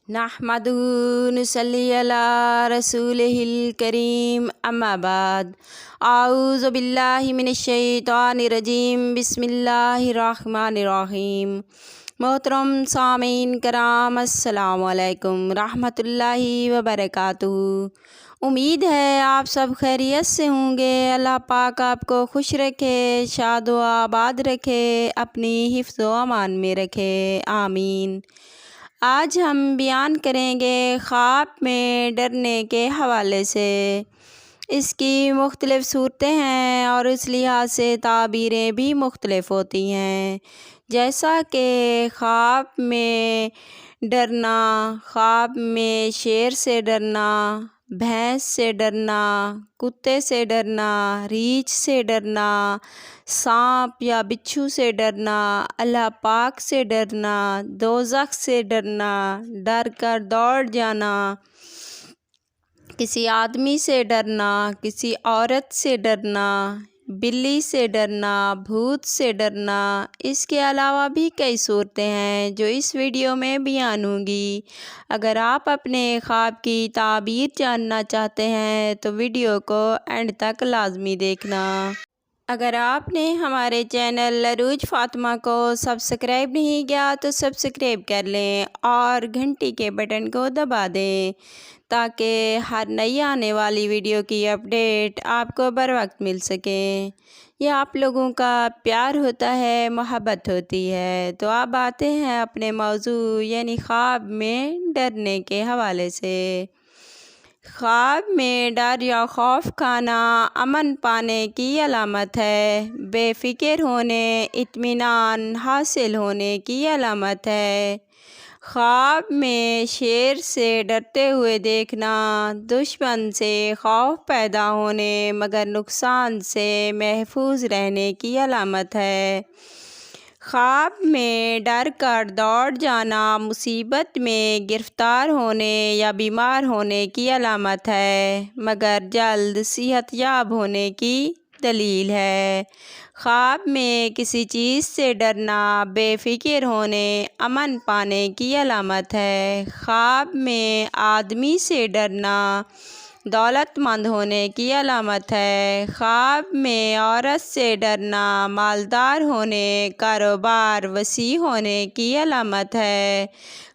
نحمدہ نصلی علی رسولہ الکریم اما بعد اعوذ باللہ من الشیطان الرجیم بسم اللہ الرحمن الرحیم۔ محترم سامعین کرام السلام علیکم رحمۃ اللہ وبرکاتہ۔ امید ہے آپ سب خیریت سے ہوں گے۔ اللہ پاک آپ کو خوش رکھے، شاد و آباد رکھے، اپنی حفظ و امان میں رکھے، آمین۔ آج ہم بیان کریں گے خواب میں ڈرنے کے حوالے سے۔ اس کی مختلف صورتیں ہیں اور اس لحاظ سے تعبیریں بھی مختلف ہوتی ہیں، جیسا کہ خواب میں ڈرنا، خواب میں شیر سے ڈرنا، بھینس سے ڈرنا، کتے سے ڈرنا، ریچھ سے ڈرنا، سانپ یا بچھو سے ڈرنا، اللہ پاک سے ڈرنا، دوزخ سے ڈرنا، ڈر کر دوڑ جانا، کسی آدمی سے ڈرنا، کسی عورت سے ڈرنا، بلی سے ڈرنا، بھوت سے ڈرنا۔ اس کے علاوہ بھی کئی صورتیں ہیں جو اس ویڈیو میں بیان ہوں گی۔ اگر آپ اپنے خواب کی تعبیر جاننا چاہتے ہیں تو ویڈیو کو اینڈ تک لازمی دیکھنا۔ اگر آپ نے ہمارے چینل عروج فاطمہ کو سبسکرائب نہیں کیا تو سبسکرائب کر لیں اور گھنٹی کے بٹن کو دبا دیں تاکہ ہر نئی آنے والی ویڈیو کی اپڈیٹ آپ کو بر وقت مل سکے۔ یہ آپ لوگوں کا پیار ہوتا ہے، محبت ہوتی ہے۔ تو اب آتے ہیں اپنے موضوع یعنی خواب میں ڈرنے کے حوالے سے۔ خواب میں ڈر یا خوف کھانا امن پانے کی علامت ہے، بے فکر ہونے، اطمینان حاصل ہونے کی علامت ہے۔ خواب میں شیر سے ڈرتے ہوئے دیکھنا دشمن سے خوف پیدا ہونے مگر نقصان سے محفوظ رہنے کی علامت ہے۔ خواب میں ڈر کر دوڑ جانا مصیبت میں گرفتار ہونے یا بیمار ہونے کی علامت ہے مگر جلد صحت یاب ہونے کی دلیل ہے۔ خواب میں کسی چیز سے ڈرنا بے فکر ہونے، امن پانے کی علامت ہے۔ خواب میں آدمی سے ڈرنا دولت مند ہونے کی علامت ہے۔ خواب میں عورت سے ڈرنا مالدار ہونے، کاروبار وسیع ہونے کی علامت ہے۔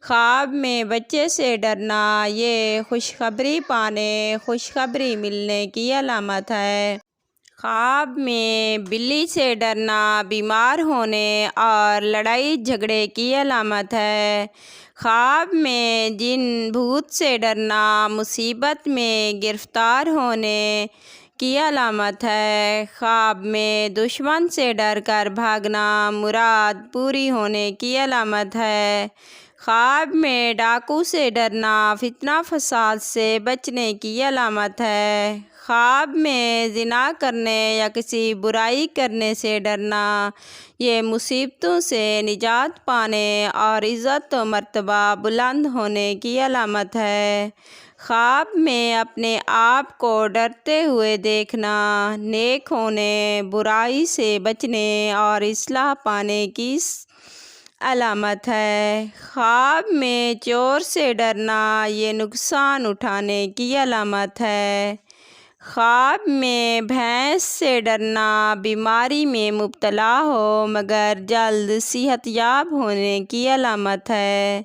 خواب میں بچے سے ڈرنا یہ خوشخبری پانے، خوشخبری ملنے کی علامت ہے۔ خواب میں بلی سے ڈرنا بیمار ہونے اور لڑائی جھگڑے کی علامت ہے۔ خواب میں جن بھوت سے ڈرنا مصیبت میں گرفتار ہونے کی علامت ہے۔ خواب میں دشمن سے ڈر کر بھاگنا مراد پوری ہونے کی علامت ہے۔ خواب میں ڈاکو سے ڈرنا فتنہ فساد سے بچنے کی علامت ہے۔ خواب میں زنا کرنے یا کسی برائی کرنے سے ڈرنا یہ مصیبتوں سے نجات پانے اور عزت و مرتبہ بلند ہونے کی علامت ہے۔ خواب میں اپنے آپ کو ڈرتے ہوئے دیکھنا نیک ہونے، برائی سے بچنے اور اصلاح پانے کی علامت ہے۔ خواب میں چور سے ڈرنا یہ نقصان اٹھانے کی علامت ہے۔ خواب میں بھینس سے ڈرنا بیماری میں مبتلا ہو مگر جلد صحت یاب ہونے کی علامت ہے۔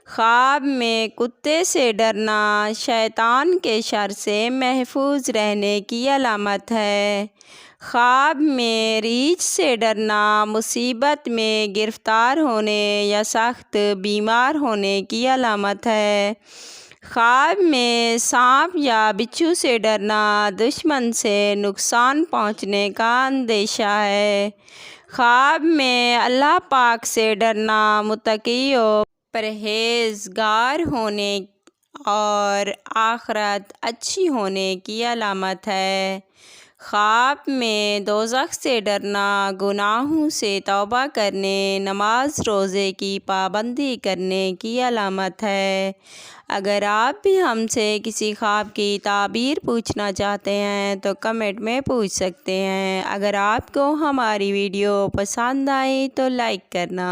خواب میں کتے سے ڈرنا شیطان کے شر سے محفوظ رہنے کی علامت ہے۔ خواب میں ریچھ سے ڈرنا مصیبت میں گرفتار ہونے یا سخت بیمار ہونے کی علامت ہے۔ خواب میں سانپ یا بچھو سے ڈرنا دشمن سے نقصان پہنچنے کا اندیشہ ہے۔ خواب میں اللہ پاک سے ڈرنا متقی و پرہیزگار ہونے اور آخرت اچھی ہونے کی علامت ہے۔ خواب میں دوزخ سے ڈرنا گناہوں سے توبہ کرنے، نماز روزے کی پابندی کرنے کی علامت ہے۔ اگر آپ بھی ہم سے کسی خواب کی تعبیر پوچھنا چاہتے ہیں تو کمنٹ میں پوچھ سکتے ہیں۔ اگر آپ کو ہماری ویڈیو پسند آئی تو لائک کرنا۔